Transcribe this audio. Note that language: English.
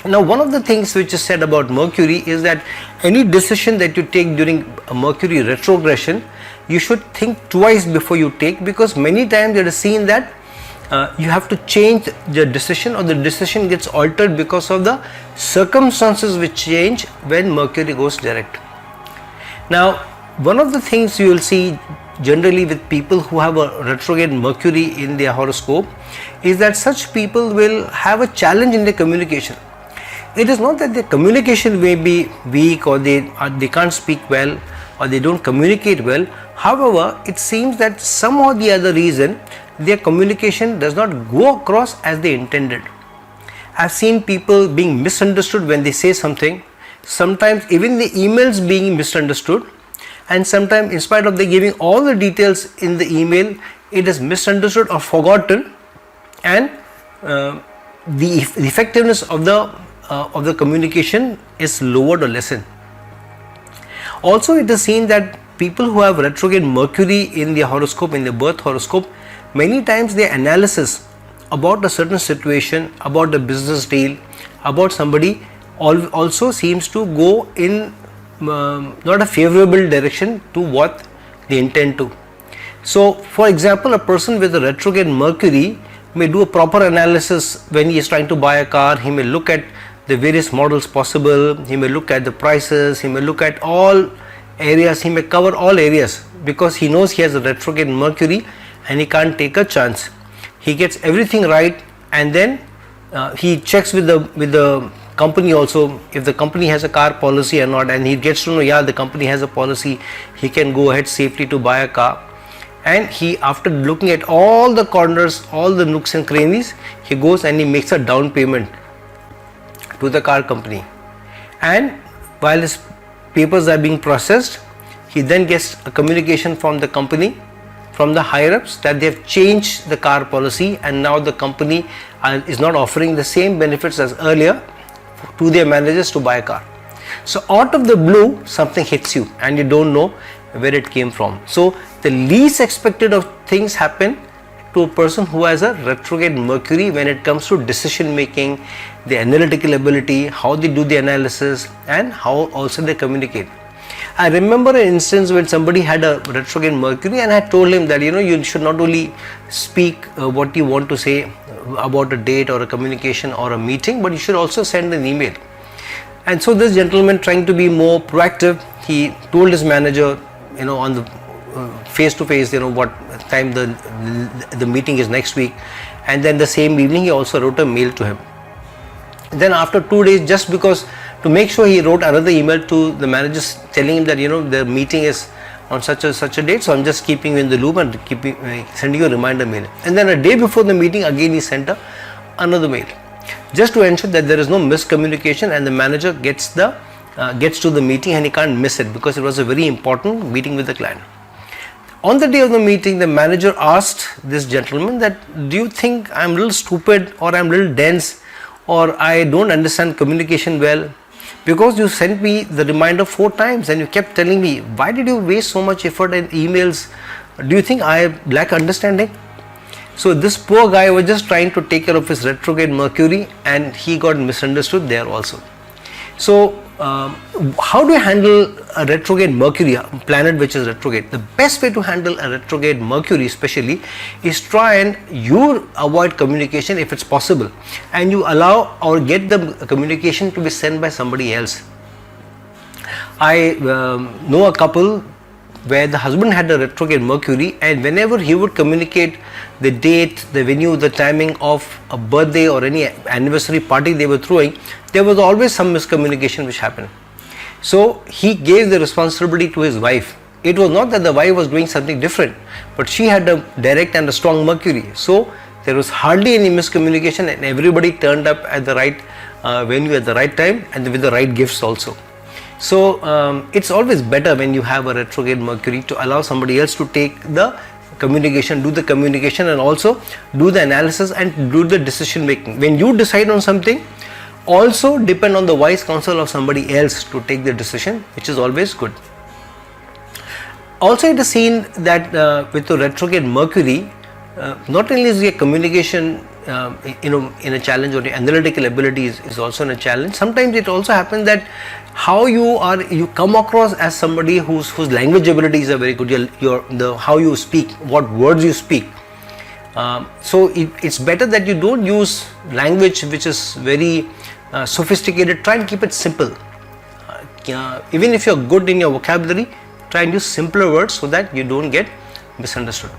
Now, one of the things which is said about Mercury is that any decision that you take during a Mercury retrogression, you should think twice before you take, because many times it is seen that you have to change the decision, or the decision gets altered because of the circumstances which change when Mercury goes direct. Now, one of the things you will see generally with people who have a retrograde Mercury in their horoscope is that such people will have a challenge in their communication. It is not that their communication may be weak, or they can't speak well, or they don't communicate well. However, it seems that some or the other reason their communication does not go across as they intended. I've seen people being misunderstood when they say something, sometimes even the emails being misunderstood, and sometimes in spite of they giving all the details in the email, it is misunderstood or forgotten, and the effectiveness of the communication is lowered or lessened. Also, it is seen that people who have retrograde Mercury in their horoscope, in their birth horoscope, many times their analysis about a certain situation, about a business deal, about somebody also seems to go in not a favorable direction to what they intend to. So, for example, a person with a retrograde Mercury may do a proper analysis when he is trying to buy a car. He may look at the various models possible, he may look at the prices, he may look at all areas, he may cover all areas, because he knows he has a retrograde Mercury and he can't take a chance. He gets everything right, and then he checks with the company also if the company has a car policy or not, and he gets to know, yeah, the company has a policy, he can go ahead safely to buy a car. And he, after looking at all the corners, all the nooks and crannies, he goes and he makes a down payment to the car company, and while his papers are being processed, he then gets a communication from the company, from the higher ups, that they have changed the car policy, and now the company is not offering the same benefits as earlier to their managers to buy a car. So out of the blue, something hits you and you don't know where it came from. So the least expected of things happen to a person who has a retrograde Mercury when it comes to decision making, the analytical ability, how they do the analysis, and how also they communicate. I remember an instance when somebody had a retrograde Mercury, and I told him that you should not only speak what you want to say about a date or a communication or a meeting, but you should also send an email. And so this gentleman, trying to be more proactive, he told his manager on the face to face what time the meeting is next week, and then the same evening he also wrote a mail to him. Then after 2 days, just because to make sure, he wrote another email to the managers telling him that the meeting is on such a date, so I'm just keeping you in the loop and sending you a reminder mail. And then a day before the meeting, again he sent another mail, just to ensure that there is no miscommunication and the manager gets to the meeting and he can't miss it, because it was a very important meeting with the client. On the day of the meeting, the manager asked this gentleman that, do you think I'm a little stupid, or I'm a little dense, or I don't understand communication well, because you sent me the reminder 4 times and you kept telling me, why did you waste so much effort in emails? Do you think I lack understanding? So this poor guy was just trying to take care of his retrograde Mercury, and he got misunderstood there also. So how do you handle a retrograde Mercury, a planet which is retrograde? The best way to handle a retrograde Mercury especially is try and you avoid communication if it's possible, and you allow or get the communication to be sent by somebody else. I know a couple where the husband had a retrograde Mercury, and whenever he would communicate the date, the venue, the timing of a birthday or any anniversary party they were throwing, there was always some miscommunication which happened. So he gave the responsibility to his wife. It was not that the wife was doing something different, but she had a direct and a strong Mercury. So there was hardly any miscommunication, and everybody turned up at the right venue at the right time and with the right gifts also. So it's always better when you have a retrograde Mercury to allow somebody else to take the communication, do the communication, and also do the analysis and do the decision making. When you decide on something, also depend on the wise counsel of somebody else to take the decision, which is always good. Also, it is seen that with the retrograde Mercury, not only is your communication in a challenge, or your analytical ability is also in a challenge. Sometimes it also happens that how you come across as somebody whose language abilities are very good, how you speak, what words you speak. So it's better that you don't use language which is very sophisticated. Try and keep it simple. Even if you're good in your vocabulary, try and use simpler words so that you don't get misunderstood.